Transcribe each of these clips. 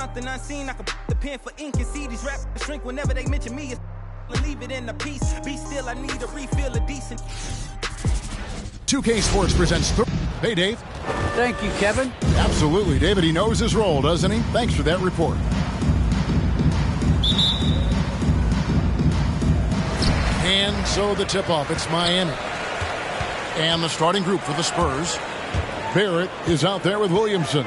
something unseen. I can put the pen for ink and see these rap shrink whenever they mention me. Leave it in the piece. Be still, I need a refill of decent. 2K Sports presents. Hey, Dave. Thank you, Kevin. Absolutely, David. He knows his role, doesn't he? Thanks for that report. And so the tip-off, it's Miami. And the starting group for the Spurs. Barrett is out there with Williamson.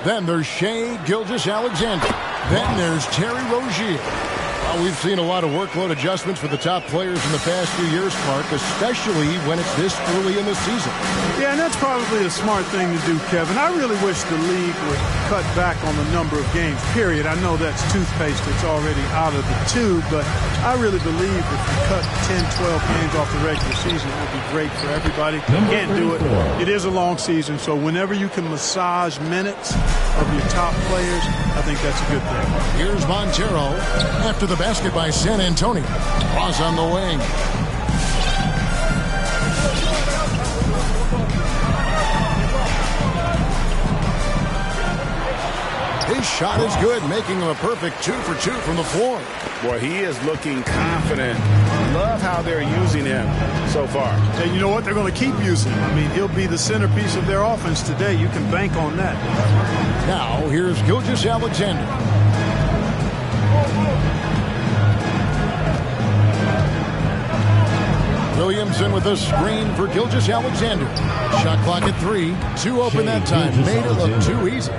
Then there's Shea Gilgeous-Alexander. Then there's Terry Rozier. Well, we've seen a lot of workload adjustments for the top players in the past few years, Clark, especially when it's this early in the season. Yeah, and that's probably a smart thing to do, Kevin. I really wish the league would cut back on the number of games, period. I know that's toothpaste that's already out of the tube, but I really believe if you cut 10, 12 games off the regular season, it would be great for everybody. You can't do it. It is a long season, so whenever you can massage minutes of your top players, I think that's a good thing. Here's Montero after the basket by San Antonio. Ross on the wing. His shot is good, making him a perfect 2 for 2 from the floor. Boy, he is looking confident. Love how they're using him so far. And you know what? They're going to keep using him. I mean, he'll be the centerpiece of their offense today. You can bank on that. Now, here's Gilgeous-Alexander. Williamson with a screen for Gilgeous-Alexander. Shot clock at 3. 2 open that time. Made it look too easy.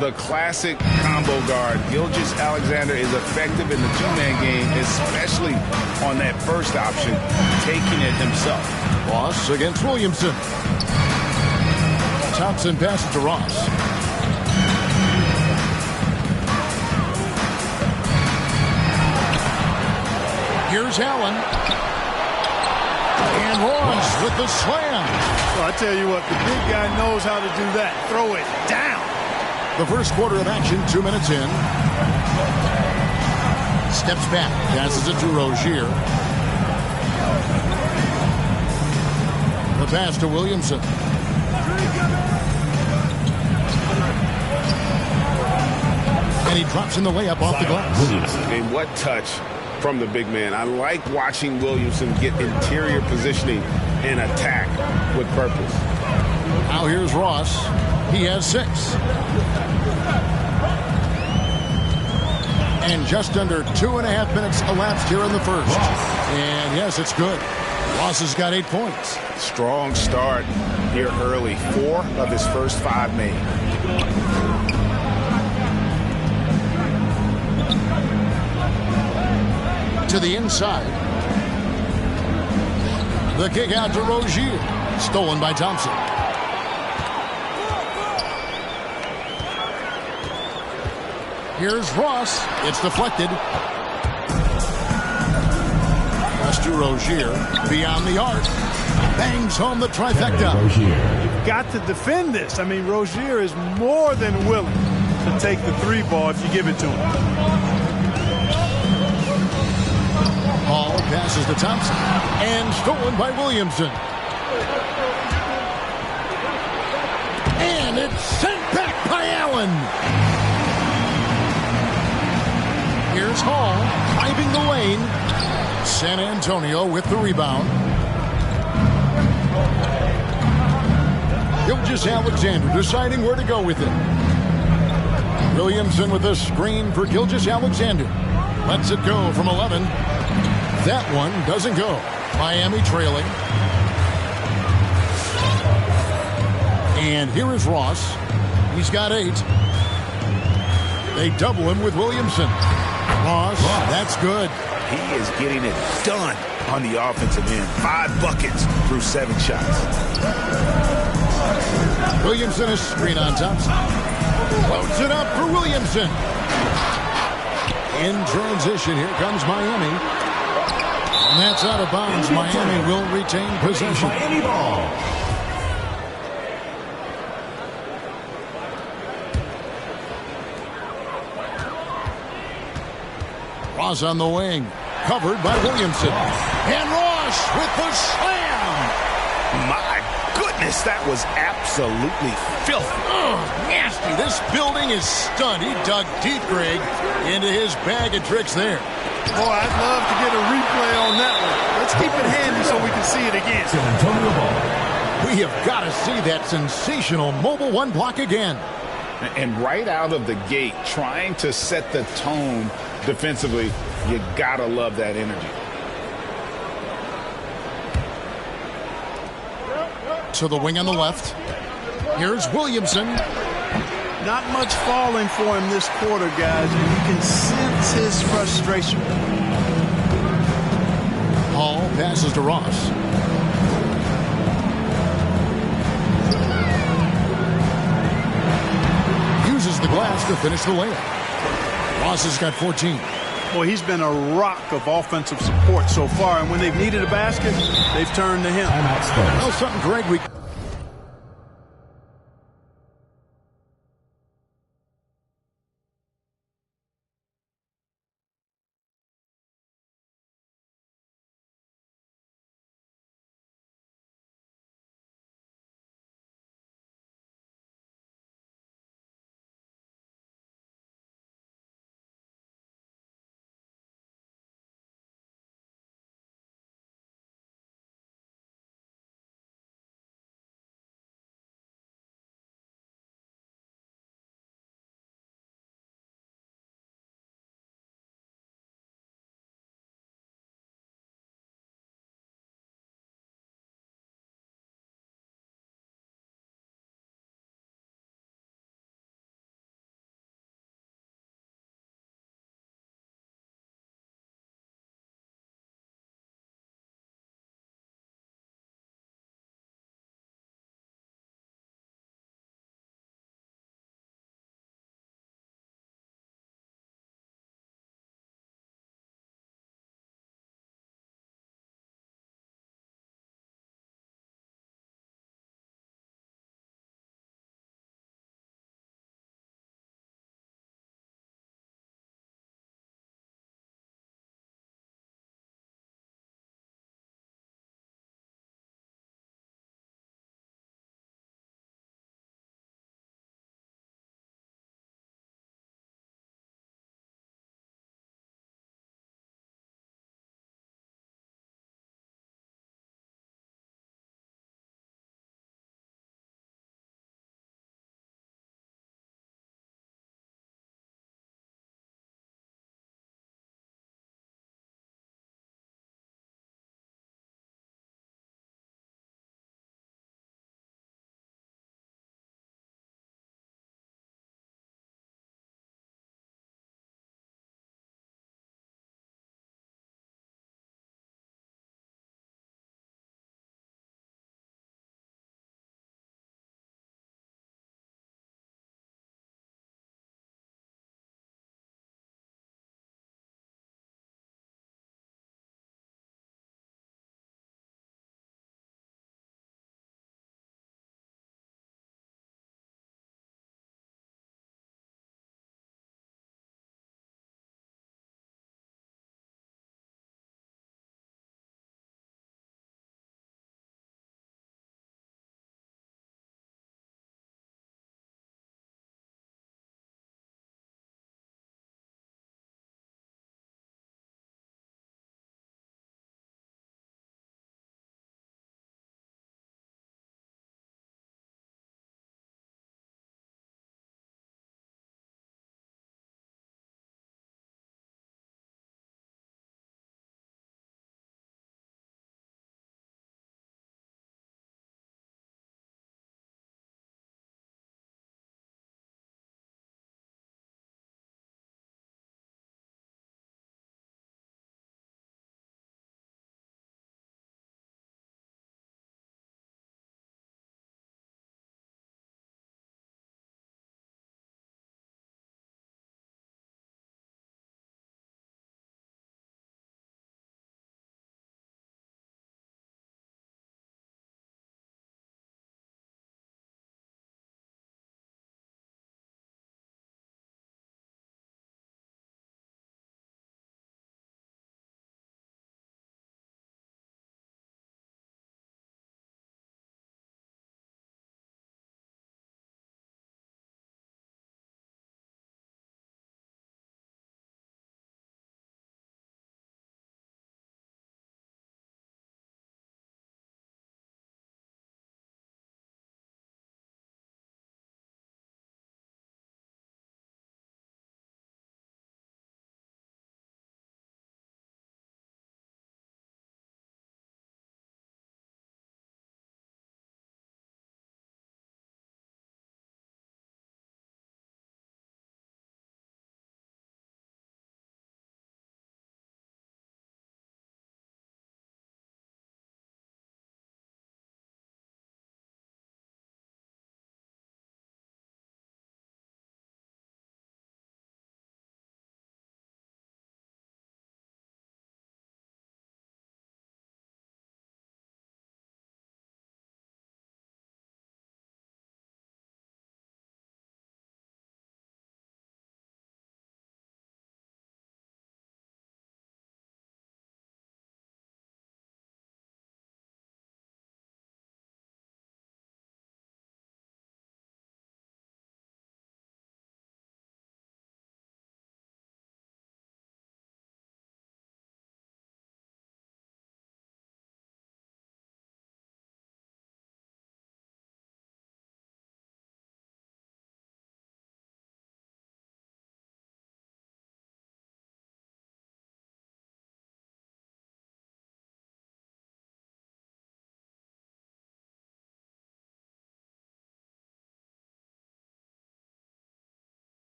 The classic combo guard. Gilgeous-Alexander is effective in the two-man game, especially on that first option, taking it himself. Ross against Williamson. Thompson passes to Ross. Here's Allen. And Ross with the slam. Well, I tell you what, the big guy knows how to do that. Throw it down. The first quarter of action, 2 minutes in. Steps back, passes it to Rozier. The pass to Williamson. And he drops in the layup off the glass. And what touch from the big man. I like watching Williamson get interior positioning and attack with purpose. Now here's Ross. He has 6. And just under 2.5 minutes elapsed here in the first. And yes, it's good. Ross has got 8 points. Strong start here early. 4 of his first 5 made. To the inside. The kick out to Rozier. Stolen by Thompson. Here's Ross. It's deflected. Pass to Rozier. Beyond the arc. Bangs home the trifecta. You've got to defend this. I mean, Rozier is more than willing to take the 3 ball if you give it to him. Hall passes to Thompson. And stolen by Williamson. And it's sent back by Allen. Here's Hall, driving the lane. San Antonio with the rebound. Gilgeous-Alexander deciding where to go with it. Williamson with a screen for Gilgeous-Alexander. Lets it go from 11. That one doesn't go. Miami trailing. And here is Ross. He's got 8. They double him with Williamson. Ross, that's good. He is getting it done on the offensive end. 5 buckets through 7 shots. Williamson is screen on Thompson. Loads it up for Williamson. In transition, here comes Miami. And that's out of bounds. Miami will retain possession. Miami ball. Ross on the wing. Covered by Williamson. And Ross with the slam. My goodness. goodness, that was absolutely filthy. Oh, nasty. This building is stunned. He dug deep, Greg, into his bag of tricks there. Boy, I'd love to get a replay on that one. Let's keep it handy so we can see it again. We have got to see that sensational mobile one block again. And right out of the gate, trying to set the tone defensively, you got to love that energy. To the wing on the left. Here's Williamson. Not much falling for him this quarter, guys, and you can sense his frustration. Hall passes to Ross. Uses the glass to finish the layup. Ross has got 14. Boy, he's been a rock of offensive support so far, and when they've needed a basket, they've turned to him. Well, something, Greg, we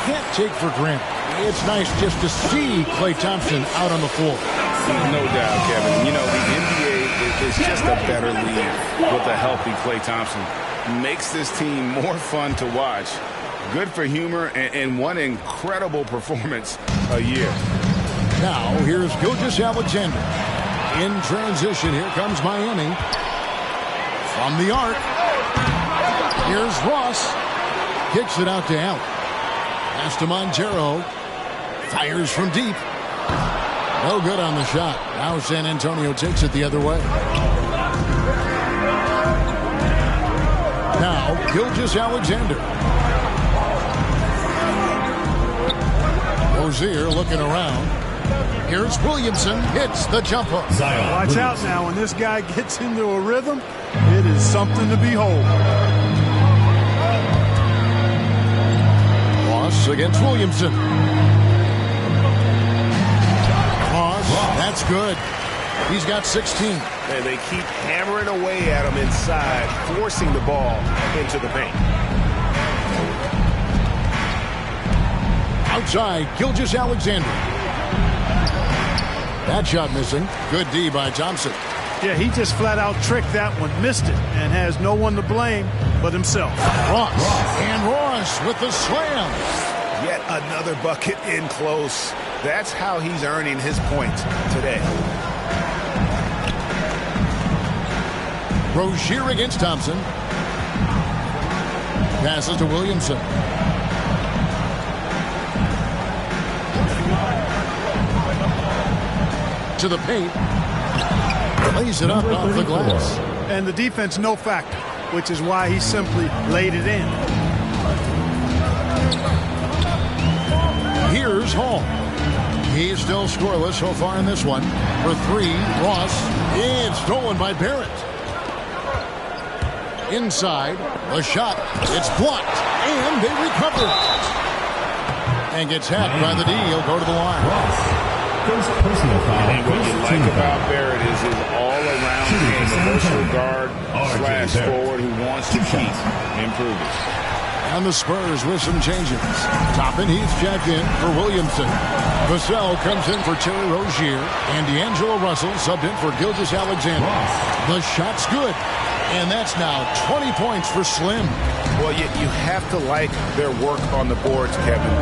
can't take for granted. It's nice just to see Klay Thompson out on the floor. No doubt, Kevin. You know, the NBA is just a better league with a healthy Klay Thompson. Makes this team more fun to watch. Good for humor and one incredible performance a year. Now, here's Gilgeous-Alexander. In transition, here comes Miami. From the arc. Here's Ross. Kicks it out to Allen. Pass to Montero. Fires from deep. No good on the shot. Now San Antonio takes it the other way. Now, Gilgeous-Alexander. Rozier looking around. Here's Williamson. Hits the jumper. Watch out now. When this guy gets into a rhythm, it is something to behold. Ross against Williamson. Ross, that's good. He's got 16. And they keep hammering away at him inside, forcing the ball into the paint. Outside, Gilgeous-Alexander. That shot missing. Good D by Thompson. Yeah, he just flat out tricked that one, missed it, and has no one to blame but himself. Ross. And Ross with the slam. Yet another bucket in close. That's how he's earning his points today. Rozier against Thompson. Passes to Williamson. To the paint. Lays it up off the glass. And the defense no factor, which is why he simply laid it in. Here's Hall. He's still scoreless so far in this one. For three, Ross. It's stolen by Barrett. Inside, the shot. It's blocked, and they recover. And gets hacked by the D. He'll go to the line. And what you like about Barrett is his all-around game, a versatile guard / forward who wants to keep improving. And the Spurs with some changes. Toppin, he's checked in for Williamson. Vassell comes in for Terry Rozier. And D'Angelo Russell subbed in for Gilgeous-Alexander. The shot's good. And that's now 20 points for Slim. Well, you have to like their work on the boards, Kevin,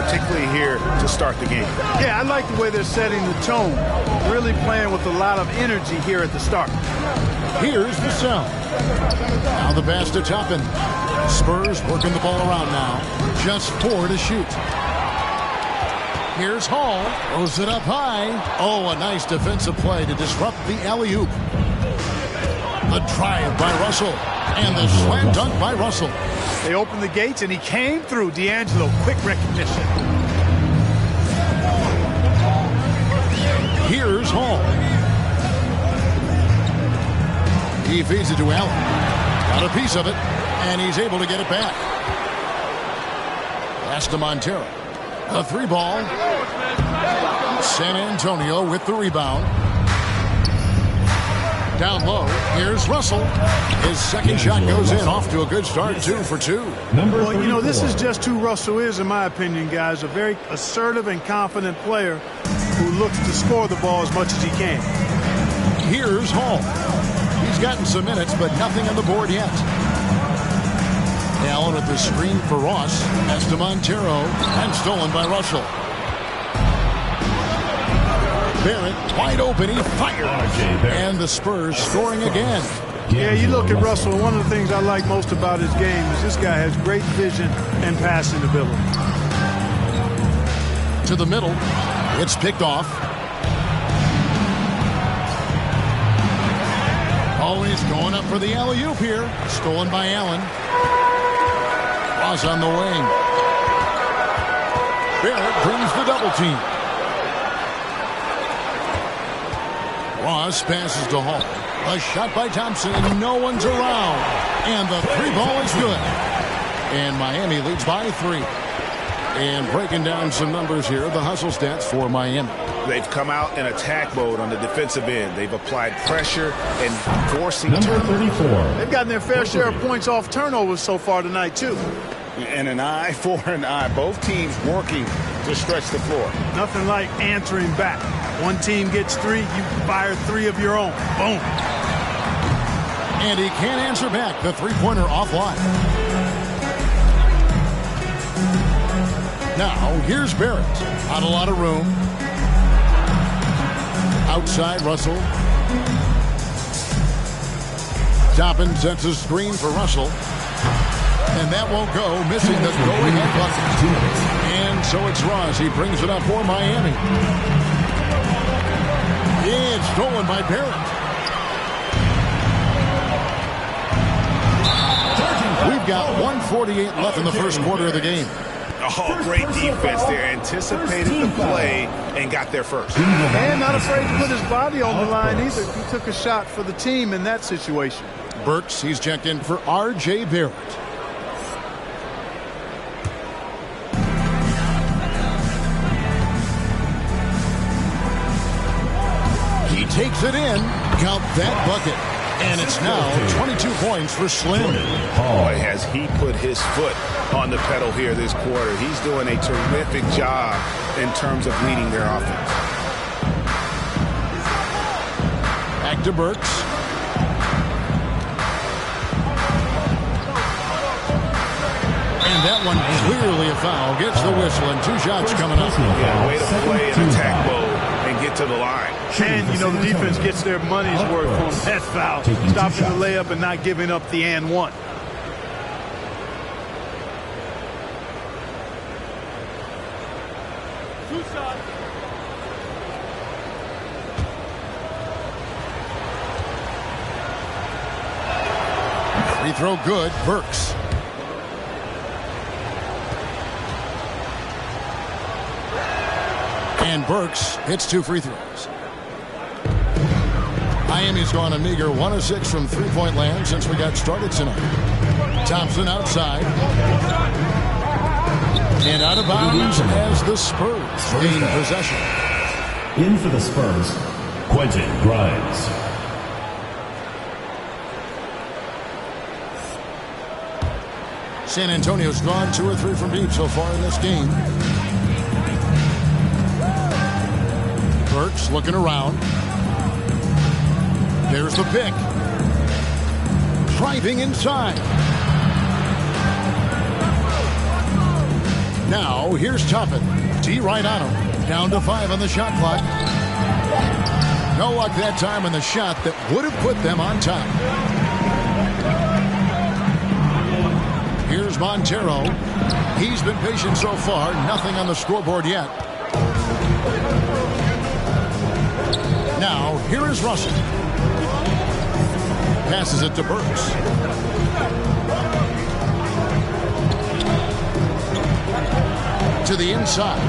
particularly here to start the game. Yeah, I like the way they're setting the tone. Really playing with a lot of energy here at the start. Here's Vassell. Now the pass to Toppin. Spurs working the ball around now. Just 4 to shoot. Here's Hall. Throws it up high. Oh, a nice defensive play to disrupt the alley-oop. The drive by Russell. And the slam dunk by Russell. They opened the gates and he came through. D'Angelo, quick recognition. Here's Hall. He feeds it to Allen. Got a piece of it. And he's able to get it back. Pass to Montero. A 3-ball. San Antonio with the rebound. Down low. Here's Russell. His second shot goes in. Off to a good start. 2 for 2. Well, you know, this is just who Russell is, in my opinion, guys. A very assertive and confident player who looks to score the ball as much as he can. Here's Hall. He's gotten some minutes, but nothing on the board yet. Allen with the screen for Ross. Pass to Montero. And stolen by Russell. Barrett wide open. He fires. And the Spurs scoring again. Yeah, you look at Russell. One of the things I like most about his game is this guy has great vision and passing ability. To the middle. It's picked off. Always going up for the alley-oop here. Stolen by Allen. Ross on the wing. Barrett brings the double team. Ross passes to Hall. A shot by Thompson, and no one's around. And the 3-ball is good. And Miami leads by 3. And breaking down some numbers here, the hustle stats for Miami. They've come out in attack mode on the defensive end. They've applied pressure and forcing turnovers. They've gotten their fair share of points off turnovers so far tonight, too. And an eye for an eye. Both teams working to stretch the floor. Nothing like answering back. One team gets 3, you fire 3 of your own. Boom. And he can't answer back. The three-pointer offline. Now, here's Barrett. Not a lot of room. Outside, Russell. Toppin sets a screen for Russell. And that won't go, missing the go-ahead bucket. And so it's Ross. He brings it up for Miami. It's stolen by Barrett. We've got 1:48 left in the first quarter of the game. Oh, great defense there. Anticipated the play and got there first. And not afraid to put his body on the line either. He took a shot for the team in that situation. Burks, he's checked in for R.J. Barrett. He takes it in. Count that bucket. And it's now 22 points for Slim. Boy, has he put his foot on the pedal here this quarter. He's doing a terrific job in terms of leading their offense. Back to Burks. And that one clearly a foul. Gets the whistle and 2 shots coming up. Yeah, way to play in attack mode and get to the line. And, you know, the defense gets their money's worth on that foul. Stopping the layup and not giving up the and one. Free throw good. Burks. And Burks hits 2 free throws. Miami's gone a meager 1 of 6 from three-point land since we got started tonight. Thompson outside. And out of bounds as the Spurs gain possession. In for the Spurs, Quentin Grimes. San Antonio's gone 2 or 3 from deep so far in this game. Burks looking around. There's the pick. Driving inside. Now, here's Toppin. T right on him. Down to 5 on the shot clock. No luck that time on the shot that would have put them on top. Here's Montero. He's been patient so far. Nothing on the scoreboard yet. Now, here is Russell. Passes it to Burks. To the inside.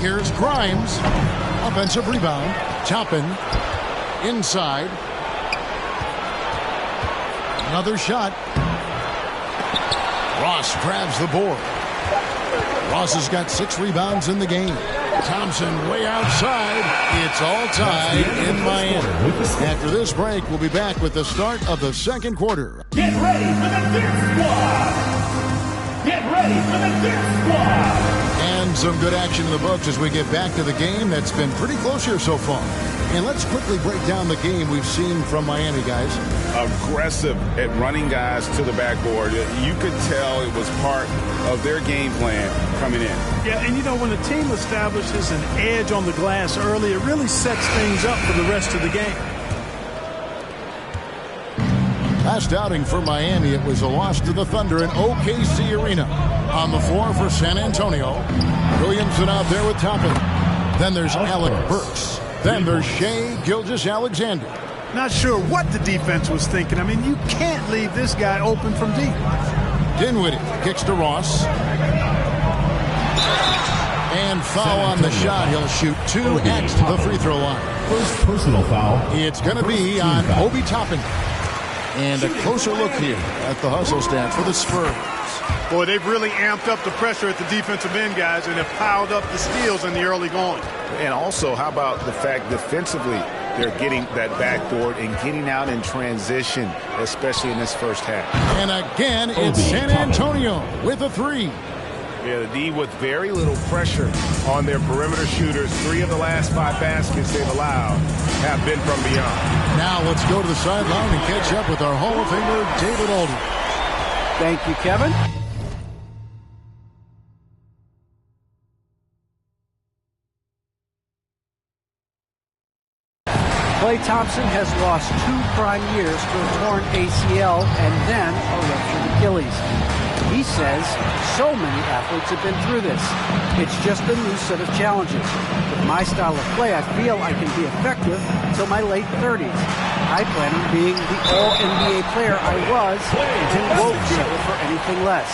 Here's Grimes. Offensive rebound. Toppin. Inside. Another shot. Ross grabs the board. Ross has got 6 rebounds in the game. Thompson way outside. It's all tied in Miami. After this break, we'll be back with the start of the second quarter. Get ready for the Dirt Squad! Get ready for the Dirt Squad! And some good action in the books as we get back to the game that's been pretty close here so far. And let's quickly break down the game we've seen from Miami, guys. Aggressive at running guys to the backboard. You could tell it was part of their game plan coming in. Yeah, and you know, when a team establishes an edge on the glass early, it really sets things up for the rest of the game. Last outing for Miami, it was a loss to the Thunder in OKC Arena. On the floor for San Antonio, Williamson out there with Toppin. Then there's Alec Burks. Then there's Shai Gilgeous-Alexander. Not sure what the defense was thinking. I mean, you can't leave this guy open from deep. Dinwiddie kicks to Ross. And foul on the shot. He'll shoot 2 at the free throw line. First personal foul. It's going to be on Obi Toppin. And a closer look here at the hustle stats for the Spurs. Boy, they've really amped up the pressure at the defensive end, guys, and have piled up the steals in the early going. And also, how about the fact defensively, they're getting that backboard and getting out in transition, especially in this first half. And again, it's San Antonio with a 3. Yeah, the D with very little pressure on their perimeter shooters. 3 of the last 5 baskets they've allowed have been from beyond. Now let's go to the sideline and catch up with our Hall of Famer, David Aldridge. Thank you, Kevin. Klay Thompson has lost 2 prime years to a torn ACL and then a ruptured Achilles. He says so many athletes have been through this. It's just a new set of challenges. With my style of play, I feel I can be effective until my late 30s. I plan on being the All-NBA player I was and won't settle for anything less.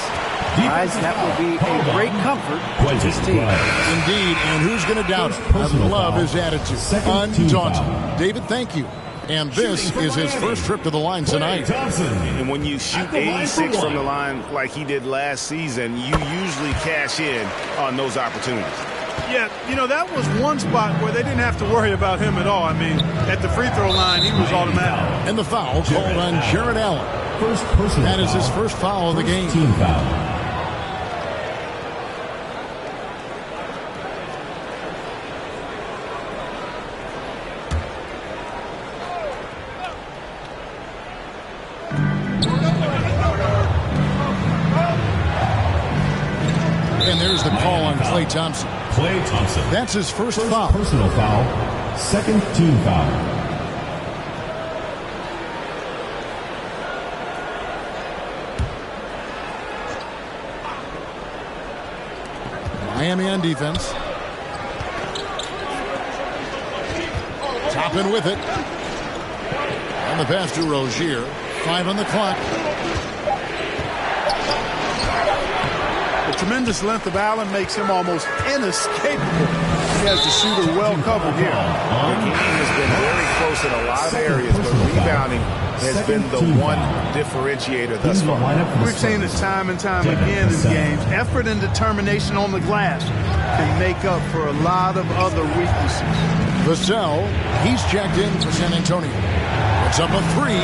Guys, that will be a great comfort to this team. Indeed, and who's going to doubt it? I love his attitude. Undaunted. David, thank you. And this is his first trip to the line tonight. And when you shoot 86 from the line like he did last season, you usually cash in on those opportunities. Yeah, you know, that was one spot where they didn't have to worry about him at all. I mean, at the free throw line, he was automatic. And the foul called on Jared Allen. That is his first foul of the game. Team foul. And there's the call on Klay Thompson. Klay Thompson. That's his first foul. Personal foul. Second team foul. Miami on defense. Toppin with it. On the pass to Rozier. 5 on the clock. The tremendous length of Allen makes him almost inescapable. He has the shooter well covered here. The game has been very close in a lot of areas, but rebounding has been the one differentiator thus far. We've seen this time and time again in games. Effort and determination on the glass can make up for a lot of other weaknesses. Vassell, he's checked in for San Antonio. It's up a 3.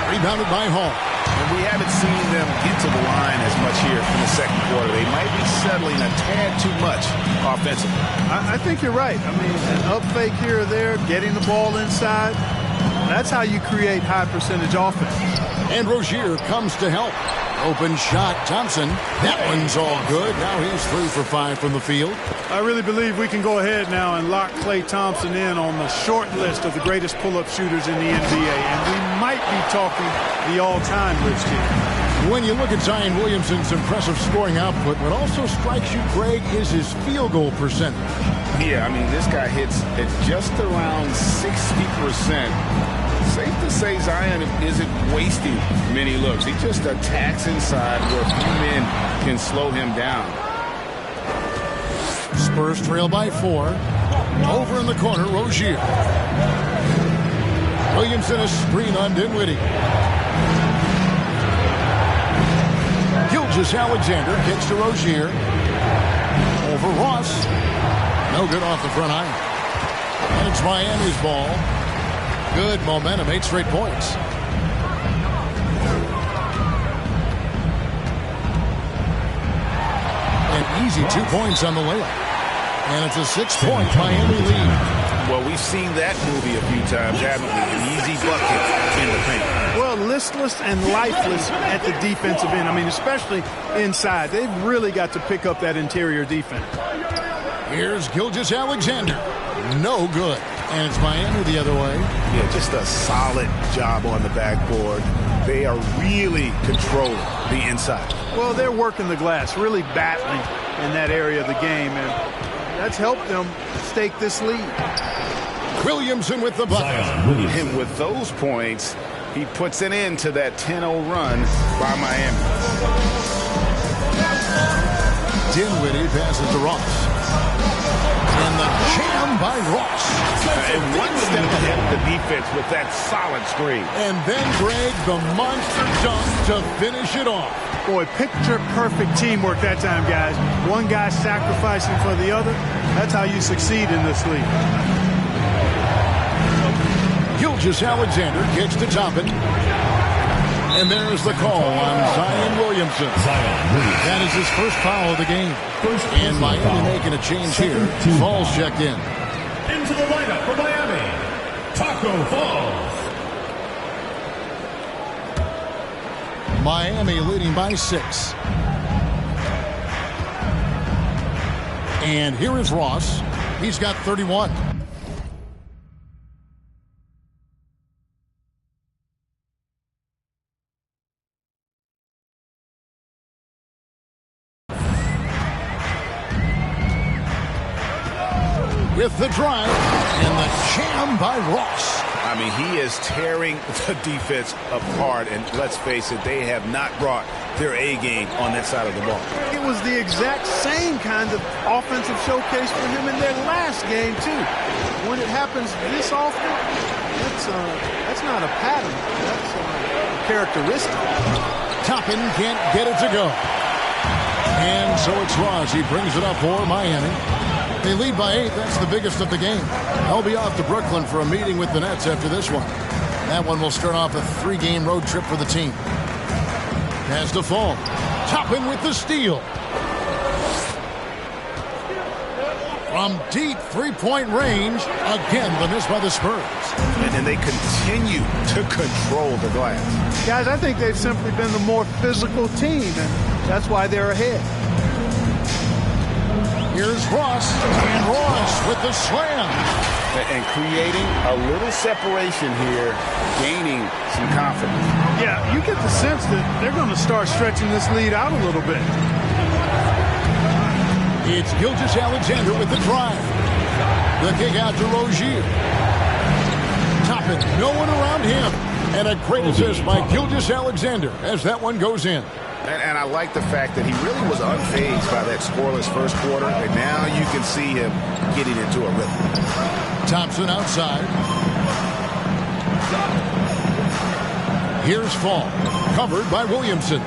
Rebounded by Hall. And we haven't seen them get to the line as much here in the second quarter. They might be settling a tad too much offensively. I think you're right. I mean, an up fake here or there, getting the ball inside, that's how you create high percentage offense. And Rozier comes to help. Open shot, Thompson. That one's all good. Now he's 3 for 5 from the field. I really believe we can go ahead now and lock Klay Thompson in on the short list of the greatest pull-up shooters in the NBA. And we might be talking the all-time list here. When you look at Zion Williamson's impressive scoring output, what also strikes you, Greg, is his field goal percentage. Yeah, I mean, this guy hits at just around 60%. Safe to say Zion isn't wasting many looks. He just attacks inside where few men can slow him down. Spurs trail by 4. Over in the corner, Rozier. Williamson a screen on Dinwiddie. Gilgeous-Alexander gets to Rozier. Over Ross. No good off the front iron. And it's Miami's ball. Good momentum, 8 straight points. An easy 2 points on the layup. And it's a 6-point Miami lead. Well, we've seen that movie a few times, haven't we? An easy bucket in the paint. Well, listless and lifeless at the defensive end. I mean, especially inside. They've really got to pick up that interior defense. Here's Gilgeous-Alexander. No good. And it's Miami the other way. Yeah, just a solid job on the backboard. They are really controlling the inside. Well, they're working the glass, really battling in that area of the game, and that's helped them stake this lead. Williamson with the bucket. And with those points, he puts an end to that 10-0 run by Miami. Dinwiddie passes to Ross. And the jam by Ross. And one step ahead of the defense with that solid screen. And then, Greg, the monster dunk to finish it off. Boy, picture-perfect teamwork that time, guys. One guy sacrificing for the other. That's how you succeed in this league. Gilgeous-Alexander kicks to Toppin. And there's the call on Zion Williamson. That is his first foul of the game. And Miami making a change here. Falls checked in. Into the lineup for Miami, Taco Falls. Miami leading by 6. And here is Ross. He's got 31. With the drive and the jam by Ross. I mean, he is tearing the defense apart, and let's face it, they have not brought their A game on that side of the ball. It was the exact same kind of offensive showcase for him in their last game, too. When it happens this often, that's not a pattern. That's a characteristic. Toppin can't get it to go. And so it's Ross. He brings it up for Miami. They lead by 8. That's the biggest of the game. They'll be off to Brooklyn for a meeting with the Nets after this one. That one will start off a 3-game road trip for the team. Has to fall. Toppin with the steal. From deep three-point range, again the miss by the Spurs. And they continue to control the glass. Guys, I think they've simply been the more physical team, and that's why they're ahead. Here's Ross, and Ross with the slam. And creating a little separation here, gaining some confidence. Yeah, you get the sense that they're going to start stretching this lead out a little bit. It's Gilgeous-Alexander with the drive. The kick out to Rozier. Toppin, no one around him. And a great assist by Gilgeous-Alexander as that one goes in. And I like the fact that he really was unfazed by that scoreless first quarter, and now you can see him getting into a rhythm. Thompson outside. Here's Fall, covered by Williamson.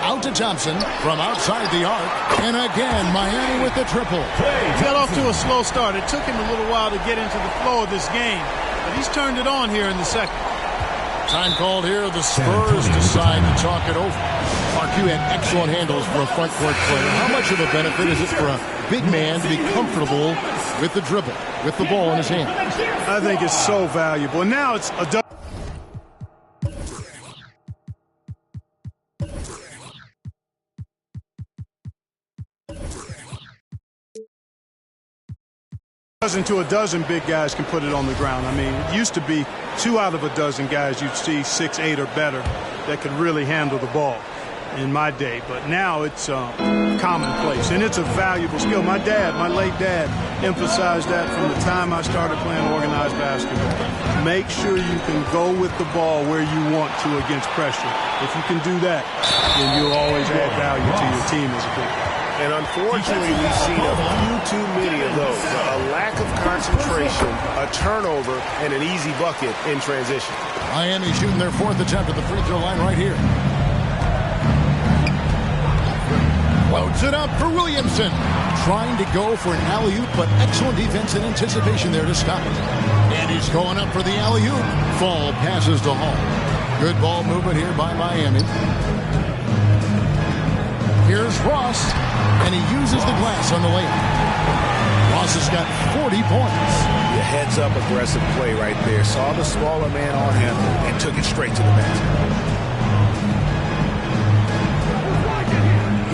Out to Thompson from outside the arc, and again Miami with the triple. He got off to a slow start. It took him a little while to get into the flow of this game, but he's turned it on here in the second. Time called here. The Spurs decide to talk it over. Mark, you had excellent handles for a front court player. How much of a benefit is it for a big man to be comfortable with the dribble, with the ball in his hand? I think it's so valuable. And now it's a dozen to a dozen big guys can put it on the ground. I mean, it used to be 2 out of a dozen guys you'd see 6, 8 or better that could really handle the ball in my day. But now it's commonplace, and it's a valuable skill. My late dad, emphasized that from the time I started playing organized basketball. Make sure you can go with the ball where you want to against pressure. If you can do that, then you'll always add value to your team as a big guy. And unfortunately, we've seen a few too many of those. A lack of concentration, a turnover, and an easy bucket in transition. Miami shooting their 4th attempt at the free throw line right here. Loads it up for Williamson. Trying to go for an alley-oop, but excellent defense and anticipation there to stop it. And he's going up for the alley-oop. Fall passes to Hall. Good ball movement here by Miami. Here's Ross, and he uses the glass on the layup. Ross has got 40 points. The heads-up aggressive play right there. Saw the smaller man on him and took it straight to the basket.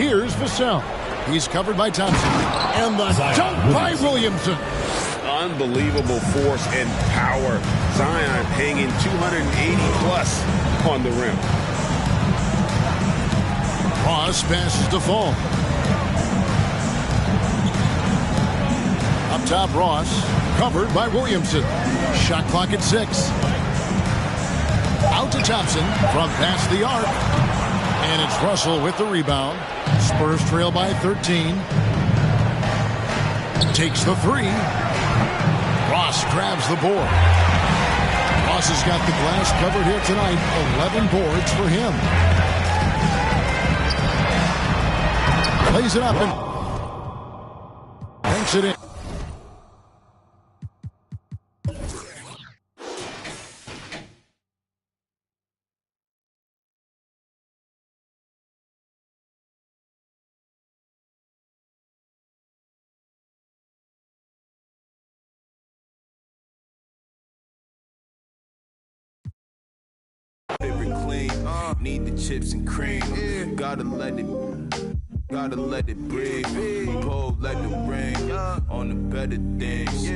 Here's Vassell. He's covered by Thompson. And the dunk by Williamson. Unbelievable force and power. Zion hanging 280-plus on the rim. Ross passes to Fall. Up top, Ross, covered by Williamson. Shot clock at 6. Out to Thompson from past the arc. And it's Russell with the rebound. Spurs trail by 13. Takes the 3. Ross grabs the board. Ross has got the glass covered here tonight. 11 boards for him. Plays it up and banks it in. Need the chips and cream. Gotta let it breathe. Pull, let it ring on the better things.